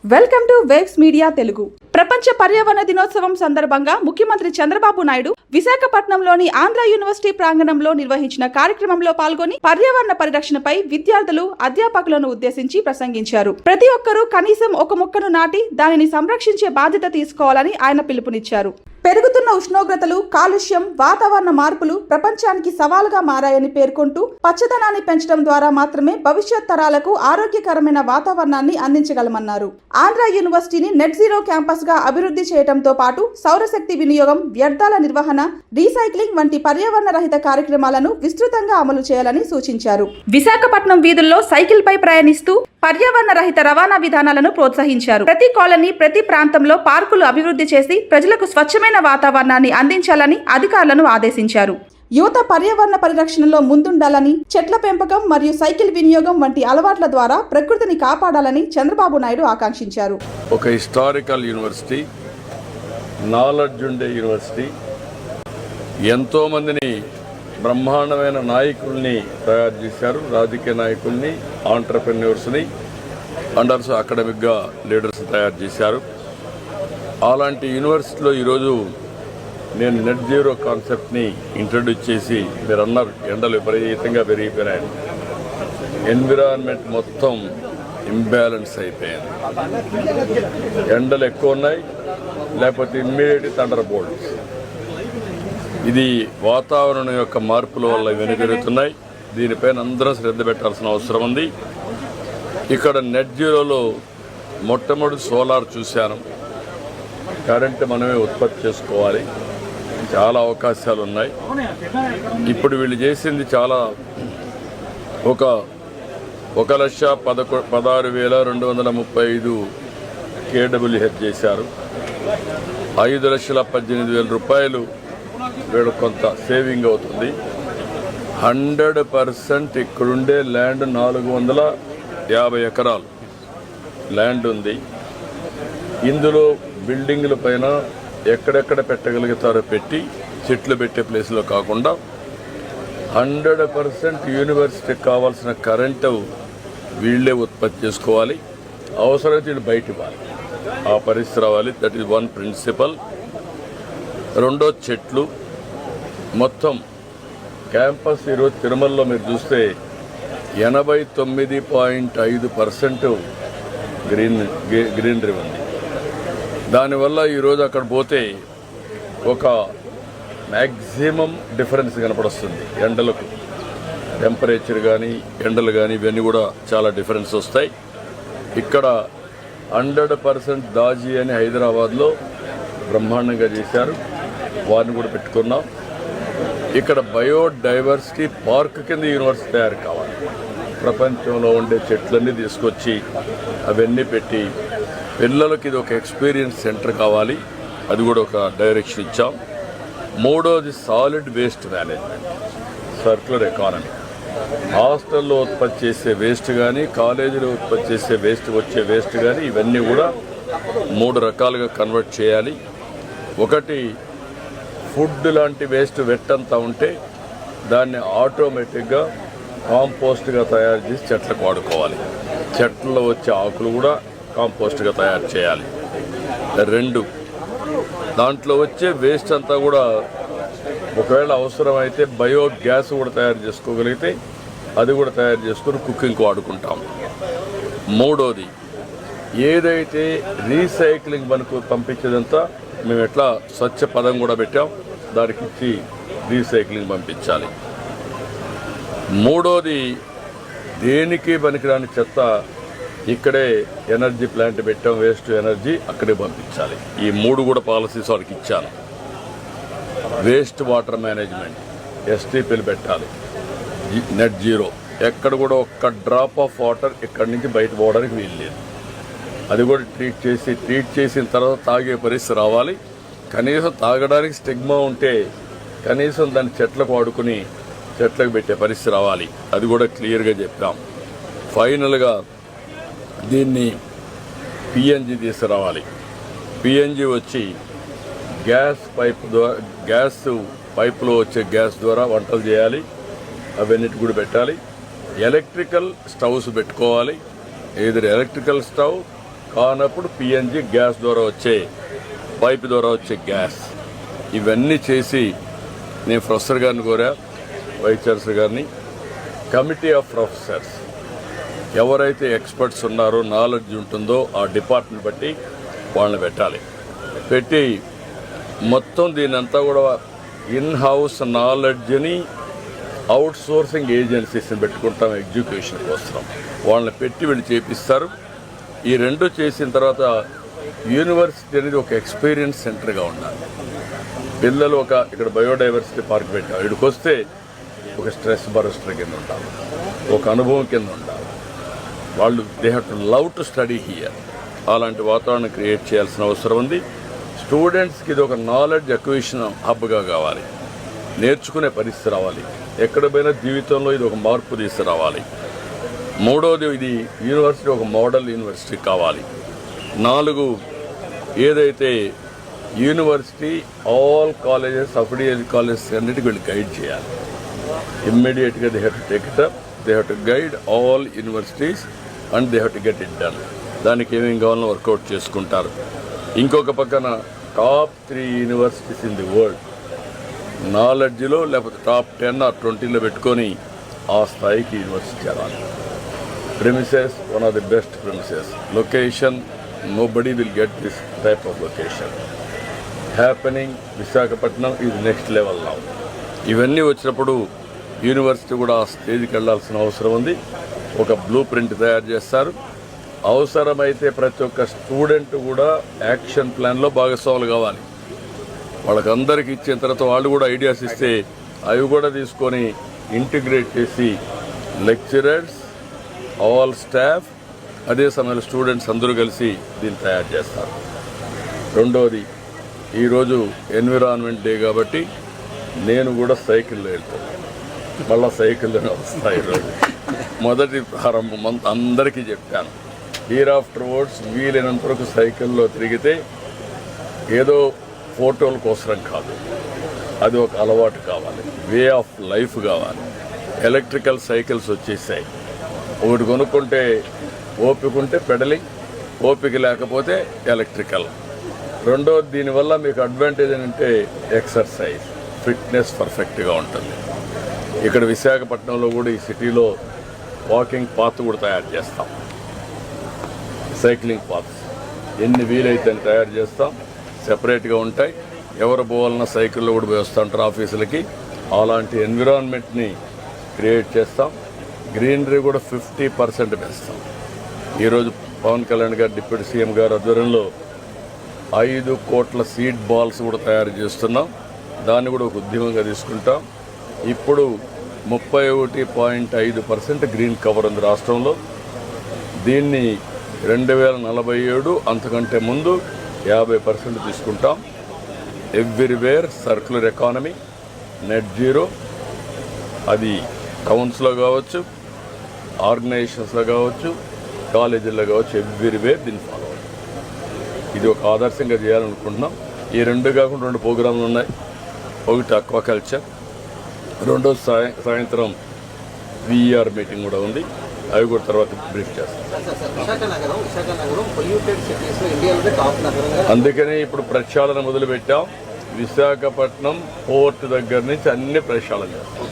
Welcome to waves media Telugu. ప్రపంచ పర్యావరణ దినోత్సవం సందర్భంగా ముఖ్యమంత్రి చంద్రబాబు నాయుడు విశాఖపట్నంలోని ఆంధ్ర యూనివర్సిటీ ప్రాంగణంలో నిర్వహించిన కార్యక్రమంలో పాల్గొని పర్యావరణ పరిరక్షణపై విద్యార్థులు, అధ్యాపకులను ఉద్దేశించి ప్రసంగించారు. ప్రతి ఒక్కరూ కనీసం ఒక మొక్కను నాటి దానిని సంరక్షించే బాధ్యత తీసుకోవాలని ఆయన పిలుపునిచ్చారు. పెరుగుతున్న ఉష్ణోగ్రతలు, కాలుష్యం, వాతావరణ మార్పులు ప్రపంచానికి సవాలుగా మారాయని పేర్కొంటూ పచ్చదనాన్ని పెంచడం ద్వారా మాత్రమే భవిష్యత్ తరాలకు ఆరోగ్యకరమైన వాతావరణాన్ని అందించగలమన్నారు. ఆంధ్ర యూనివర్సిటీని నెట్ జీరో క్యాంపస్ గా అభివృద్ధి చేయడంతో పాటు సౌరశక్తి వినియోగం, వ్యర్థాల నిర్వహణ, రీసైక్లింగ్ వంటి పర్యావరణ రహిత కార్యక్రమాలను విస్తృతంగా అమలు చేయాలని సూచించారు. విశాఖపట్నం వీధుల్లో సైకిల్ పై ప్రయాణిస్తూ పర్యావరణ రహిత రవాణా విధానాలను ప్రోత్సహించారు. ప్రతి కాలనీ, ప్రతి ప్రాంతంలో పార్కులు అభివృద్ధి చేసి ప్రజలకు స్వచ్ఛమైన వాతావరణాన్ని అందించాలని అధికారులను ఆదేశించారు. యువత పర్యావరణ పరిరక్షణలో ముందుండాలని, చెట్ల పెంపకం మరియు సైకిల్ వినియోగం వంటి అలవాట్ల ద్వారా ప్రకృతిని కాపాడాలని చంద్రబాబు నాయుడు ఆకాంక్షించారు. ఒక హిస్టారికల్ యూనివర్సిటీ, నాలెడ్జ్ ఉండే యూనివర్సిటీ, ఎంతో మందిని బ్రహ్మాండమైన నాయకుల్ని తయారు చేశారు. రాజకీయ నాయకుల్ని, ఆంటర్ప్రెన్యూర్స్ని, అండర్స్ అకాడమిక్గా లీడర్స్ తయారు చేశారు. అలాంటి యూనివర్సిటీలో ఈరోజు నేను నెట్ జీరో కాన్సెప్ట్ని ఇంట్రడ్యూస్ చేసి, మీరు అన్నారు ఎండలు విపరీతంగా పెరిగిపోయినాయి, ఎన్విరాన్మెంట్ మొత్తం ఇంబ్యాలెన్స్ అయిపోయింది, ఎండలు ఎక్కువ ఉన్నాయి, లేకపోతే ఇమ్మీడియట్ థండర్ బోల్ట్స్. ఇది వాతావరణం యొక్క మార్పుల వల్ల ఇవన్నీ జరుగుతున్నాయి. దీనిపైన అందరూ శ్రద్ధ పెట్టాల్సిన అవసరం ఉంది. ఇక్కడ నెట్ జీరోలో మొట్టమొదటి సోలార్ చూశాను. కరెంట్ మనమే ఉత్పత్తి చేసుకోవాలి, చాలా అవకాశాలు ఉన్నాయి. ఇప్పుడు వీళ్ళు చేసింది చాలా, 1,16,235 KWH చేశారు. 5,18,000 రూపాయలు వీళ్ళు కొంత సేవింగ్ అవుతుంది. 100% ఇక్కడుండే ల్యాండ్ 450 ఎకరాలు ల్యాండ్ ఉంది. ఇందులో బిల్డింగ్ల పైన ఎక్కడెక్కడ పెట్టగలుగుతారో పెట్టి, చెట్లు పెట్టే ప్లేస్లో కాకుండా 100% యూనివర్సిటీకి కావాల్సిన కరెంటు వీళ్ళే ఉత్పత్తి చేసుకోవాలి. అవసరమైతే వీళ్ళు బయట ఇవ్వాలి, ఆ పరిస్థితి రావాలి. That is one principle. రెండో, చెట్లు మొత్తం క్యాంపస్ ఈరోజు తిరుమలలో మీరు చూస్తే 89.5% గ్రీనరీ ఉంది. దానివల్ల ఈరోజు అక్కడ పోతే ఒక మ్యాక్సిమం డిఫరెన్స్ కనపడుస్తుంది. ఎండలకు టెంపరేచర్ కానీ, ఎండలు కానీ, ఇవన్నీ కూడా చాలా డిఫరెన్స్ వస్తాయి. ఇక్కడ 100% దాజీ అని హైదరాబాద్లో బ్రహ్మాండంగా చేశారు, వారిని కూడా పెట్టుకున్నాం. ఇక్కడ బయోడైవర్సిటీ పార్క్ కింద యూనివర్సిటీ తయారు కావాలి. ప్రపంచంలో ఉండే చెట్లన్నీ తీసుకొచ్చి అవన్నీ పెట్టి పిల్లలకి ఇది ఒక ఎక్స్పీరియన్స్ సెంటర్ కావాలి. అది కూడా ఒక డైరెక్షన్ ఇచ్చాం. మూడోది solid waste management, circular economy. హాస్టల్లో ఉత్పత్తి చేసే వేస్ట్ కానీ, కాలేజీలో ఉత్పత్తి చేసే వచ్చే వేస్ట్ కానీ, ఇవన్నీ కూడా 3 రకాలుగా కన్వర్ట్ చేయాలి. ఒకటి, ఫుడ్ లాంటి వేస్ట్ వెట్టంతా ఉంటే దాన్ని ఆటోమేటిక్గా కాంపోస్ట్గా తయారు చేసి చెట్లకు వాడుకోవాలి. చెట్లలో వచ్చే ఆకులు కూడా కాంపోస్ట్గా తయారు చేయాలి. 2, దాంట్లో వచ్చే వేస్ట్ అంతా కూడా ఒకవేళ అవసరమైతే బయోగ్యాస్ కూడా తయారు చేసుకోగలిగితే అది కూడా తయారు చేసుకుని కుకింగ్కి వాడుకుంటాం. మూడోది, ఏదైతే రీసైక్లింగ్ మనకు పంపించేదంతా మేము ఎట్లా స్వచ్ఛ పదం కూడా పెట్టాం, దానికి ఇచ్చి రీసైక్లింగ్ పంపించాలి. మూడోది, దేనికి పనికిరాని చెత్త ఇక్కడే ఎనర్జీ ప్లాంట్ పెట్టాం, వేస్ట్ ఎనర్జీ అక్కడే పంపించాలి. ఈ 3 కూడా పాలసీస్ వారికి ఇచ్చాను. వేస్ట్ వాటర్ మేనేజ్మెంట్, STPలు పెట్టాలి. నెట్ జీరో, ఎక్కడ కూడా ఒక్క డ్రాప్ ఆఫ్ వాటర్ ఇక్కడి నుంచి బయట పోవడానికి వీలు లేదు. అది కూడా ట్రీట్ చేసిన తర్వాత తాగే పరిస్థితి రావాలి. కనీసం తాగడానికి స్టిగ్మా ఉంటే కనీసం దాన్ని చెట్లకు వాడుకుని చెట్లకు పెట్టే పరిస్థితి రావాలి. అది కూడా క్లియర్గా చెప్పాం. ఫైనల్గా దీన్ని PNG తీసుకురావాలి. PNG వచ్చి గ్యాస్ పైపులో వచ్చే గ్యాస్ ద్వారా వంటలు చేయాలి, అవన్నిటి కూడా పెట్టాలి. ఎలక్ట్రికల్ స్టవ్స్ పెట్టుకోవాలి. ఏదైనా ఎలక్ట్రికల్ స్టవ్ కానప్పుడు పిఎన్జి గ్యాస్ ద్వారా వచ్చే పైప్ ద్వారా వచ్చే గ్యాస్, ఇవన్నీ చేసి నేను ప్రొఫెసర్ గారిని కోరా, వైస్ ఛాన్సలర్ గారిని, కమిటీ ఆఫ్ ప్రొఫెసర్స్ ఎవరైతే ఎక్స్పర్ట్స్ ఉన్నారో, నాలెడ్జ్ ఉంటుందో ఆ డిపార్ట్మెంట్ బట్టి వాళ్ళని పెట్టి మొత్తం దీనంతా కూడా ఇన్ హౌస్ నాలెడ్జ్ని అవుట్ సోర్సింగ్ ఏజెన్సీస్ని పెట్టుకుంటాం ఎడ్యుకేషన్ కోసం. వాళ్ళని పెట్టి వీళ్ళు చేపిస్తారు. ఈ రెండు చేసిన తర్వాత యూనివర్సిటీ అనేది ఒక ఎక్స్పీరియన్స్ సెంటర్గా ఉండాలి. పిల్లలు ఇక్కడ బయోడైవర్సిటీ పార్క్ పెట్టాం, ఇక్కడికి వస్తే ఒక స్ట్రెస్ బరస్టర్ కింద ఉండాలి, ఒక అనుభవం కింద ఉండాలి. వాళ్ళు they have to love to study here. అలాంటి వాతావరణం క్రియేట్ చేయాల్సిన అవసరం ఉంది. స్టూడెంట్స్కి ఇది ఒక నాలెడ్జ్ అక్విజిషన్ హబ్గా కావాలి, నేర్చుకునే పరిస్థితి రావాలి. ఎక్కడ పోయినా జీవితంలో ఇది ఒక మార్పు తీసుకురావాలి. మూడవది, ఇది యూనివర్సిటీ ఒక మోడల్ యూనివర్సిటీ కావాలి. 4, ఏదైతే university all colleges, affiliated colleges అన్నిటికీ వీళ్ళు గైడ్ చేయాలి. ఇమ్మీడియట్గా they have to take it up, they have to guide all universities and they have to get it done. దానికి ఏమేమి కావాలో వర్కౌట్ చేసుకుంటారు. ఇంకొక పక్కన top 3 universities in the world నాలెడ్జ్లో లేకపోతే టాప్ 10 or 20లో పెట్టుకొని ఆ స్థాయికి యూనివర్సిటీ చేరాలి. Premises one of the best premises. Location nobody will get this type of location happening. Visakhapatnam is next level now. ఇవన్నీ వచ్చినప్పుడు యూనివర్సిటీ కూడా ఆ స్టేజ్కి వెళ్లాల్సిన అవసరం ఉంది. ఒక బ్లూ ప్రింట్ తయారు చేస్తారు. అవసరమైతే ప్రతి ఒక్క స్టూడెంట్ కూడా యాక్షన్ ప్లాన్లో భాగస్వాములు కావాలి. వాళ్ళకందరికీ ఇచ్చిన తర్వాత వాళ్ళు కూడా ఐడియాస్ ఇస్తే అవి కూడా తీసుకొని ఇంటిగ్రేట్ చేసి లెక్చరర్స్, ఆల్ స్టాఫ్, అదే సమయంలో స్టూడెంట్స్ అందరూ కలిసి దీన్ని తయారు చేస్తారు. రెండవది, ఈరోజు ఎన్విరాన్మెంట్ డే కాబట్టి నేను కూడా సైకిల్లో వెళ్తాను. మళ్ళీ సైకిల్లోనే వస్తాయి. ఈరోజు మొదటి ప్రారంభం అందరికీ చెప్పాను, హియర్ ఆఫ్టర్ వర్డ్స్ వీలైనంత వరకు సైకిల్లో తిరిగితే ఏదో ఫోటోల కోసం కాదు, అది ఒక అలవాటు కావాలి, వే ఆఫ్ లైఫ్ కావాలి. ఎలక్ట్రికల్ సైకిల్స్ వచ్చేసాయి. ఒకటి కొనుక్కుంటే ఓపిక ఉంటే పెడలింగ్, ఓపిక లేకపోతే ఎలక్ట్రికల్. రెండోది, దీనివల్ల మీకు అడ్వాంటేజ్ ఏంటంటే ఎక్సర్సైజ్, ఫిట్నెస్ పర్ఫెక్ట్గా ఉంటుంది. ఇక్కడ విశాఖపట్నంలో కూడా ఈ సిటీలో వాకింగ్ పాత్ కూడా తయారు చేస్తాం. సైక్లింగ్ పాత్స్ ఎన్ని వీలైతే తయారు చేస్తాం. సెపరేట్గా ఉంటాయి. ఎవరు పోవాలన్నా సైకిల్లో కూడా పోయి వస్తూ ఉంటారు ఆఫీసులకి. అలాంటి ఎన్విరాన్మెంట్ని క్రియేట్ చేస్తాం. గ్రీనరీ కూడా 50% పెంచుతాం. ఈరోజు పవన్ కళ్యాణ్ గారు, డిప్యూటీ సీఎం గారు ఆధ్వర్యంలో 5 కోట్ల సీడ్ బాల్స్ కూడా తయారు చేస్తున్నాం. దాన్ని కూడా ఒక ఉద్యమంగా తీసుకుంటాం. ఇప్పుడు 31.5% గ్రీన్ కవర్ ఉంది రాష్ట్రంలో. దీన్ని 2047 అంతకంటే ముందు 50% తీసుకుంటాం. Everywhere circular economy, net zero. అది టౌన్స్లో కావచ్చు, ఆర్గనైజేషన్స్లో కావచ్చు, కాలేజీల్లో కావచ్చు, ఎవ్రీవేర్ దీన్ని ఫాలో అవ్వాలి. ఇది ఒక ఆదర్శంగా చేయాలనుకుంటున్నాం. ఈ 2 కాకుండా 2 ప్రోగ్రాంలు ఉన్నాయి. ఒకటి అక్వాకల్చర్, రెండోది సాయంత్రం విఆర్ మీటింగ్ కూడా ఉంది. అవి కూడా తర్వాత బ్రీఫ్ చేస్తాం. అందుకని ఇప్పుడు ప్రక్షాళన మొదలుపెట్టాం. విశాఖపట్నం పోర్ట్ దగ్గర నుంచి అన్ని ప్రక్షాళన చేస్తాం.